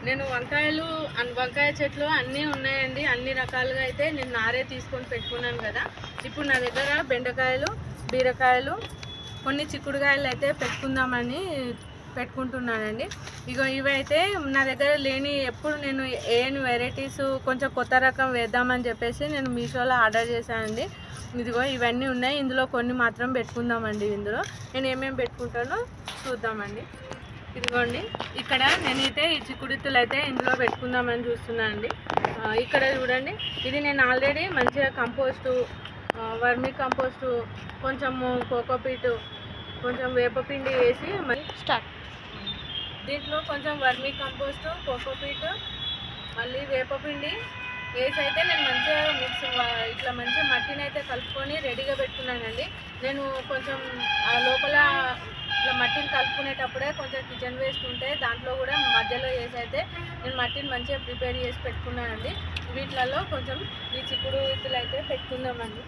నేను వంకాయ చెట్లు అన్నీ ఉన్నాయండి. అన్ని రకాలుగా అయితే నేను నారే తీసుకొని పెట్టుకున్నాను కదా. ఇప్పుడు నా దగ్గర బెండకాయలు, బీరకాయలు, కొన్ని చిక్కుడుకాయలు అయితే పెట్టుకుందామని పెట్టుకుంటున్నానండి. ఇవైతే నా దగ్గర లేని, ఎప్పుడు నేను ఏని వెరైటీస్ కొంచెం కొత్త రకం వేద్దామని చెప్పేసి నేను మీషోలో ఆర్డర్ చేశానండి. ఇవన్నీ ఉన్నాయి. ఇందులో కొన్ని మాత్రం పెట్టుకుందామండి. ఇందులో నేను ఏమేమి పెట్టుకుంటానో చూద్దామండి. ఇదిగోండి, ఇక్కడ నేనైతే ఈ చిక్కుడుత్తులు అయితే ఇందులో పెట్టుకుందామని చూస్తున్నానండి. ఇక్కడ చూడండి, ఇది నేను ఆల్రెడీ మంచిగా కంపోస్టు, వర్మీ కంపోస్టు, కొంచెము కోకోపీటు, కొంచెం వేపపిండి వేసి దీంట్లో కొంచెం వర్మీ కంపోస్టు, కోకోపీటు, మళ్ళీ వేపపిండి వేసి అయితే నేను మంచిగా ఇట్లా మంచిగా మట్టిని అయితే కలుపుకొని రెడీగా పెట్టుకున్నానండి. నేను కొంచెం లోపల ఇట్లా మట్టిని కలుపుకునేటప్పుడే కొంచెం కిచెన్ వేస్ట్ ఉంటే దాంట్లో కూడా మధ్యలో వేసి అయితే నేను మట్టిని మంచిగా ప్రిపేర్ చేసి పెట్టుకున్నానండి. వీటిలలో కొంచెం ఈ చిక్కుడు విత్తులు అయితే పెట్టుకుందామండి.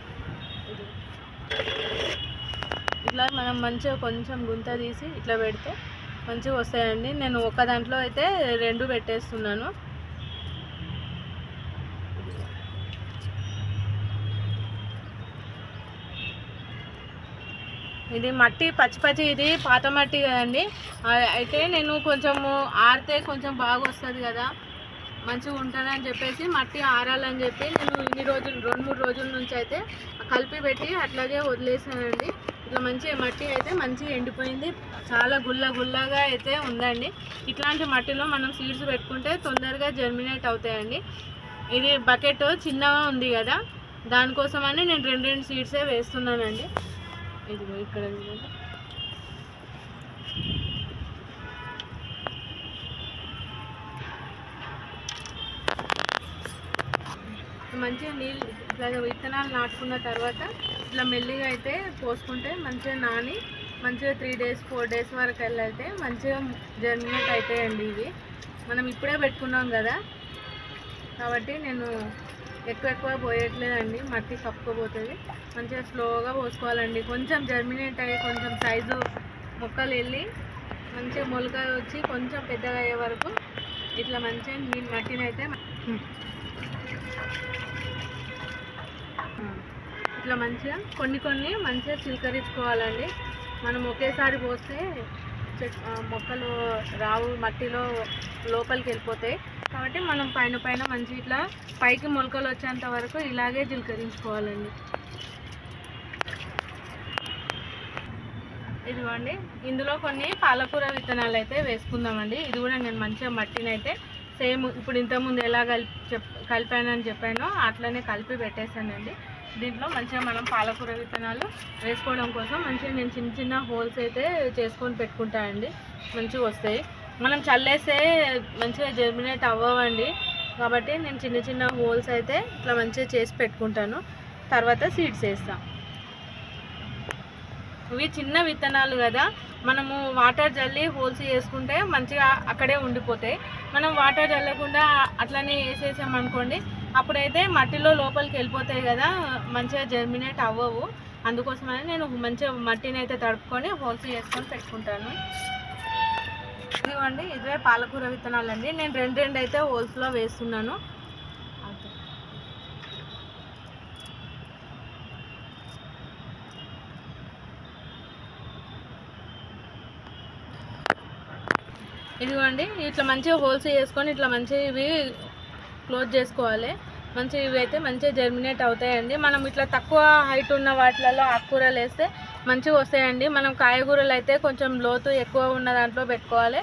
ఇట్లా మనం మంచిగా కొంచెం గుంత తీసి ఇట్లా పెడితే మంచిగా వస్తాయండి. నేను ఒక దాంట్లో అయితే 2 పెట్టేస్తున్నాను. ఇది మట్టి పచ్చి ఇది పాత మట్టి కదండి. అయితే నేను కొంచెము ఆరితే కొంచెం బాగా వస్తుంది కదా, మంచిగా ఉంటుంది అని చెప్పేసి మట్టి ఆరాలని చెప్పి నేను ఇన్ని రోజులు 2-3 రోజుల నుంచి అయితే కలిపి పెట్టి అట్లాగే వదిలేసానండి. ఇట్లా మంచిగా మట్టి అయితే మంచిగా ఎండిపోయింది, చాలా గుల్లగా అయితే ఉందండి. ఇట్లాంటి మట్టిలో మనం సీడ్స్ పెట్టుకుంటే తొందరగా జర్మినేట్ అవుతాయండి. ఇది బకెట్ చిన్నగా ఉంది కదా, దానికోసమని నేను 2 సీడ్సే వేస్తున్నానండి. ఇదిగో ఇక్కడ మంచిగా నీళ్ళు ఇట్లా విత్తనాలు నాటుకున్న తర్వాత ఇట్లా మెల్లిగా అయితే పోసుకుంటే మంచిగా నాని మంచిగా 3 days 4 days వరకు అయితే మంచిగా జర్మినేట్ అవుతాయండి. ఇవి మనం ఇప్పుడే పెట్టుకున్నాం కదా కాబట్టి నేను ఎక్కువ పోయట్లేదండి, మట్టి కప్పుకోపోతుంది. మంచిగా స్లోగా పోసుకోవాలండి. కొంచెం జర్మినేట్ అయ్యి కొంచెం సైజు మొక్కలు వెళ్ళి మంచిగా మొలక వచ్చి కొంచెం పెద్దగా అయ్యే వరకు ఇట్లా మంచిగా మట్టిని అయితే ఇట్లా మంచిగా కొన్ని మంచిగా చిలకరించుకోవాలండి. మనం ఒకేసారి పోస్తే మొక్కలు రావు, మట్టిలో లోపలికి వెళ్ళిపోతాయి. కాబట్టి మనం పైన మంచి ఇట్లా పైకి మొలకలు వచ్చేంత వరకు ఇలాగే చిలకరించుకోవాలండి. ఇదిగోండి, ఇందులో కొన్ని పాలకూర విత్తనాలు అయితే వేసుకుందామండి. ఇది కూడా నేను మంచిగా మట్టిని అయితే సేమ్ ఇప్పుడు ఇంతకుముందు ఎలా కలిపానని చెప్పానో అట్లనే కలిపి పెట్టేశానండి. దీంట్లో మంచిగా మనం పాలకూర విత్తనాలు వేసుకోవడం కోసం మంచిగా నేను చిన్న హోల్స్ అయితే చేసుకొని పెట్టుకుంటానండి. మంచిగా వస్తాయి. మనం చల్లేస్తే మంచిగా జర్మినేట్ అవ్వవండి. కాబట్టి నేను చిన్న హోల్స్ అయితే ఇట్లా మంచిగా చేసి పెట్టుకుంటాను. తర్వాత సీడ్స్ వేస్తాను. ఇవి చిన్న విత్తనాలు కదా, మనము వాటర్ జల్లి హోల్స్ వేసుకుంటే మంచిగా అక్కడే ఉండిపోతాయి. మనం వాటర్ జల్లకుండా అట్లనే వేసేసామనుకోండి, అప్పుడైతే మట్టిలో లోపలికి వెళ్ళిపోతాయి కదా, మంచిగా జర్మినేట్ అవ్వవు. అందుకోసమని నేను మంచిగా మట్టిని అయితే తడుపుకొని హోల్స్ వేసుకొని పెట్టుకుంటాను. ఇదిగోండి, ఇదే పాలకూర విత్తనాలు అండి. నేను 2 అయితే హోల్స్లో వేస్తున్నాను. ఇదిగోండి, ఇట్లా మంచిగా హోల్స్ వేసుకొని ఇట్లా మంచిగా ఇవి క్లోజ్ చేసుకోవాలి. మంచిగా ఇవి అయితే మంచిగా జర్మినేట్ అవుతాయండి. మనం ఇట్లా తక్కువ హైట్ ఉన్న వాటిలలో ఆకుకూరలు వేస్తే మంచిగా వస్తాయండి. మనం కాయగూరలు అయితే కొంచెం లోతు ఎక్కువ ఉన్న దాంట్లో పెట్టుకోవాలి.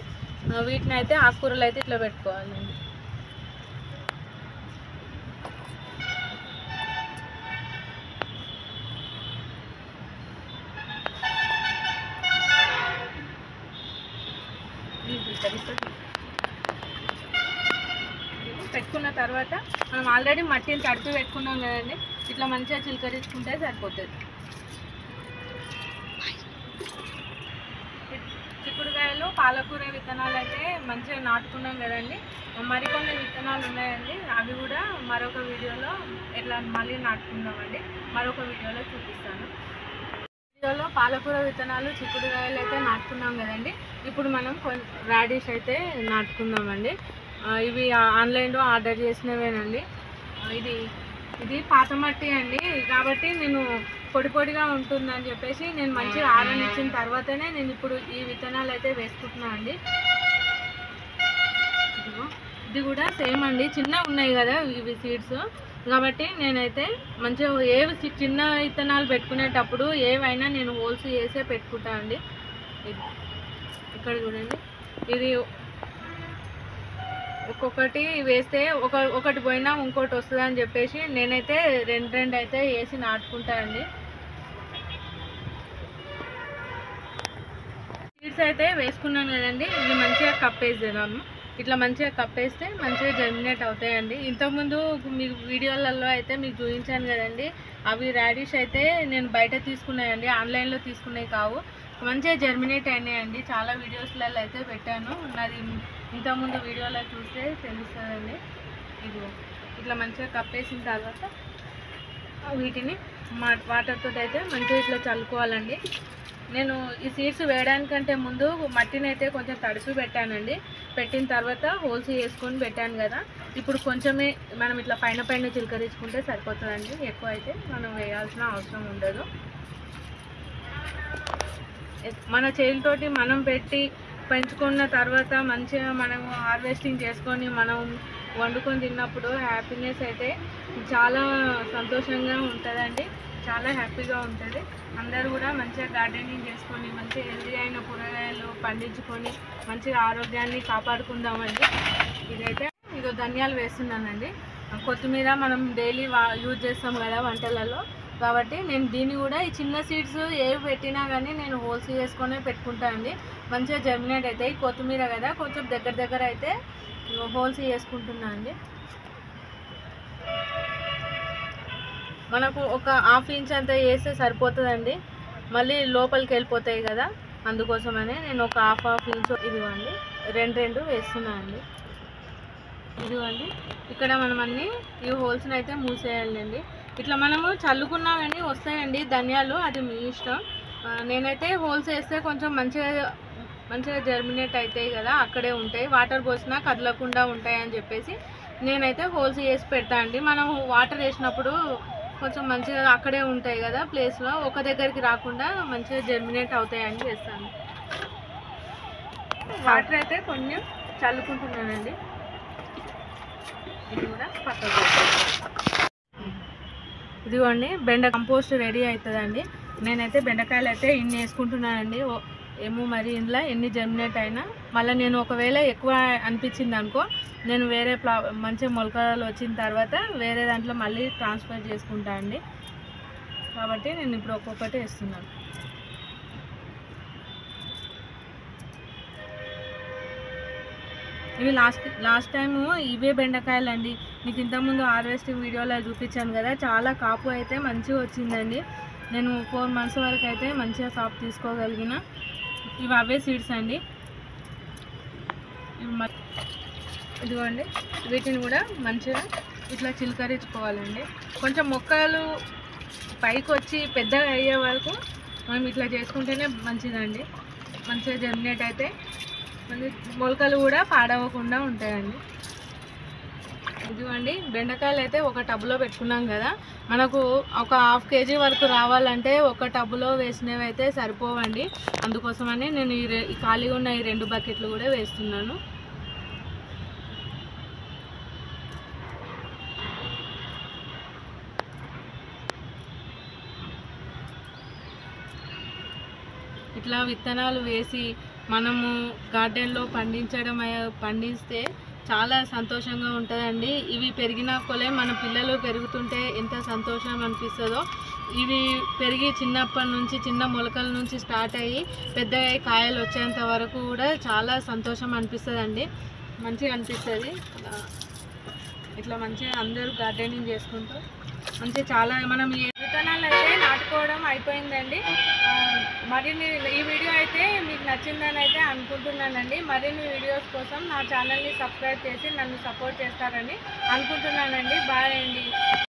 వీటిని అయితే ఆకుకూరలు అయితే ఇట్లా పెట్టుకోవాలండి. పెట్టుకున్న తర్వాత మనం ఆల్రెడీ మట్టిని తడిపి పెట్టుకున్నాం కదండి, ఇట్లా మంచిగా చిలకరించుకుంటే సరిపోతుంది. చిక్కుడుకాయలు పాలకూర విత్తనాలు అయితే మంచిగా నాటుకున్నాం కదండి. మరికొన్ని విత్తనాలు ఉన్నాయండి, అవి కూడా మరొక వీడియోలో ఎట్లా మళ్ళీ నాటుకుందామండి. మరొక వీడియోలో చూపిస్తాను. వీడియోలో పాలకూర విత్తనాలు చిక్కుడుకాయలు అయితే నాటుకున్నాం కదండి. ఇప్పుడు మనం రాడిష్ అయితే నాటుకుందామండి. ఇవి ఆన్లైన్లో ఆర్డర్ చేసినవేనండి. ఇది ఇది పాత మట్టి అండి, కాబట్టి నేను పొడి పొడిగా ఉంటుందని చెప్పేసి నేను మంచిగా ఆరనిచ్చిన తర్వాతనే నేను ఇప్పుడు ఈ విత్తనాలు అయితే వేసుకుంటున్నాను అండి. ఇది కూడా సేమ్ అండి, చిన్న ఉన్నాయి కదా ఇవి సీడ్స్, కాబట్టి నేనైతే మంచిగా ఏవి చిన్న విత్తనాలు పెట్టుకునేటప్పుడు ఏవైనా నేను హోల్స్ వేసే పెట్టుకుంటాను అండి. ఇక్కడ చూడండి, ఇది ఒక్కొక్కటి వేస్తే ఒకటి పోయినా ఇంకోటి వస్తుంది అని చెప్పేసి నేనైతే రెండు అయితే వేసి నాటుకుంటానండి. సీడ్స్ అయితే వేసుకున్నాను కదండి, ఇది మంచిగా కప్పేసేదాము. ఇట్లా మంచిగా కప్పేస్తే మంచిగా జర్మినేట్ అవుతాయండి. ఇంతకుముందు మీకు వీడియోలలో అయితే మీకు చూపించాను కదండి, అవి రాడిష్ అయితే నేను బయట తీసుకున్నాయండి, ఆన్లైన్లో తీసుకునేవి కావు. మంచిగా జర్మినేట్ అయినాయండి. చాలా వీడియోస్లలో అయితే పెట్టాను, నాది ఇంతకుముందు వీడియోలో చూస్తే తెలుస్తుందండి. ఇది ఇట్లా మంచిగా కప్పేసిన తర్వాత వీటిని వాటర్తో అయితే మంచిగా ఇట్లా చల్లుకోవాలండి. నేను ఈ సీడ్స్ వేయడానికంటే ముందు మట్టిని అయితే కొంచెం తడిపి పెట్టానండి. పెట్టిన తర్వాత హోల్స్ వేసుకొని పెట్టాను కదా, ఇప్పుడు కొంచెమే మనం ఇట్లా పైన చిలకరించుకుంటే సరిపోతుందండి. ఎక్కువ అయితే మనం వేయాల్సిన అవసరం ఉండదు. మన చేతితోటి మనం పెట్టి పెంచుకున్న తర్వాత మంచిగా మనం హార్వెస్టింగ్ చేసుకొని మనం వండుకొని తిన్నప్పుడు హ్యాపీనెస్ అయితే చాలా సంతోషంగా ఉంటుందండి, చాలా హ్యాపీగా ఉంటుంది. అందరూ కూడా మంచిగా గార్డెనింగ్ చేసుకొని మంచిగా హెల్తీ అయిన కూరగాయలు పండించుకొని మంచిగా ఆరోగ్యాన్ని కాపాడుకుందామండి. ఇదైతే ఇదో ధనియాలు వేస్తున్నానండి. కొత్తిమీర మనం డైలీ యూజ్ చేస్తాం కదా వంటలలో, కాబట్టి నేను దీన్ని కూడా ఈ చిన్న సీడ్స్ ఏవి పెట్టినా కానీ నేను హోల్స్ వేసుకొనే పెట్టుకుంటానండి. మంచిగా జర్మినేట్ అవుతాయి. కొత్తిమీర కదా కొంచెం దగ్గర అయితే హోల్స్ వేసుకుంటున్నాను అండి. మనకు ఒక హాఫ్ ఇంచ్ అంతా వేస్తే సరిపోతుందండి, మళ్ళీ లోపలికి వెళ్ళిపోతాయి కదా, అందుకోసమనే నేను ఒక హాఫ్ ఇంచ్ ఇదిగోండి రెండు వేస్తున్నాను అండి. ఇదిగోండి ఇక్కడ మనం అన్నీ ఈ హోల్స్ని అయితే మూసేయాలండి. ఇట్లా మనము చల్లుకున్నా కానీ వస్తాయండి ధనియాలు, అది మీ ఇష్టం. నేనైతే హోల్స్ వేస్తే కొంచెం మంచిగా జర్మినేట్ అవుతాయి కదా, అక్కడే ఉంటాయి, వాటర్ పోసినా కదలకుండా ఉంటాయి అని చెప్పేసి నేనైతే హోల్స్ వేసి పెడతా అండి. మనం వాటర్ వేసినప్పుడు కొంచెం మంచిగా అక్కడే ఉంటాయి కదా ప్లేస్లో, ఒక దగ్గరికి రాకుండా మంచిగా జర్మినేట్ అవుతాయని చేస్తాను. వాటర్ అయితే కొంచెం చల్లుకుంటున్నానండి. ఇది కూడా పక్కకు ఇదిగోండి బెండ కంపోస్ట్ రెడీ అవుతుందండి. నేనైతే బెండకాయలు అయితే ఇన్ని వేసుకుంటున్నానండి. ఏమో మరి ఇందులో ఎన్ని జర్మినేట్ అయినా మళ్ళీ నేను ఒకవేళ ఎక్కువ అనిపించింది అనుకో, నేను వేరే మంచి మొలకలు వచ్చిన తర్వాత వేరే దాంట్లో మళ్ళీ ట్రాన్స్ఫర్ చేసుకుంటా అండి. కాబట్టి నేను ఇప్పుడు ఒక్కొక్కటి వేస్తున్నాను. ఇవి లాస్ట్ టైము ఇవే బెండకాయలు అండి, మీకు ఇంతకుముందు హార్వెస్టింగ్ వీడియోలో చూపించాను కదా, చాలా కాపు అయితే మంచిగా వచ్చిందండి. నేను 4 months వరకు అయితే మంచిగా కాపు తీసుకోగలిగిన. ఇవి అవే సీడ్స్ అండి. ఇదిగోండి వీటిని కూడా మంచిగా ఇట్లా చిలకరించుకోవాలండి. కొంచెం మొక్కలు పైకి వచ్చి పెద్దగా అయ్యే వరకు మనం ఇట్లా చేసుకుంటేనే మంచిదండి. మంచిగా జర్మినేట్ అయితే మళ్ళీ మొలకలు కూడా పాడవకుండా ఉంటాయండి. ఇదిగోండి బెండకాయలు అయితే ఒక టబ్లో పెట్టుకున్నాం కదా, మనకు ఒక 1/2 kg వరకు రావాలంటే ఒక టబ్లో వేసినవి అయితే సరిపోవండి. అందుకోసమని నేను ఈ ఖాళీగా ఉన్న ఈ 2 బకెట్లు కూడా వేస్తున్నాను. ఇట్లా విత్తనాలు వేసి మనము గార్డెన్లో పండిస్తే చాలా సంతోషంగా ఉంటుందండి. ఇవి పెరిగిన కొలే మన పిల్లలు పెరుగుతుంటే ఎంత సంతోషం అనిపిస్తుందో. ఇవి పెరిగి చిన్నప్పటి నుంచి చిన్న మొలకల నుంచి స్టార్ట్ అయ్యి పెద్దగా కాయలు వచ్చేంత వరకు కూడా చాలా సంతోషం అనిపిస్తుందండి, మంచిగా అనిపిస్తుంది. ఇట్లా మంచిగా అందరూ గార్డెనింగ్ చేసుకుంటూ మంచిగా చాలా మనం విత్తనాలు అయితే నాటుకోవడం అయిపోయిందండి. మరిన్ని ఈ వీడియో అయితే మీకు నచ్చిందని అయితే అనుకుంటున్నానండి. మరిన్ని వీడియోస్ కోసం నా ఛానల్ని సబ్స్క్రైబ్ చేసి నన్ను సపోర్ట్ చేస్తారని అనుకుంటున్నానండి. బాయ్ అండి.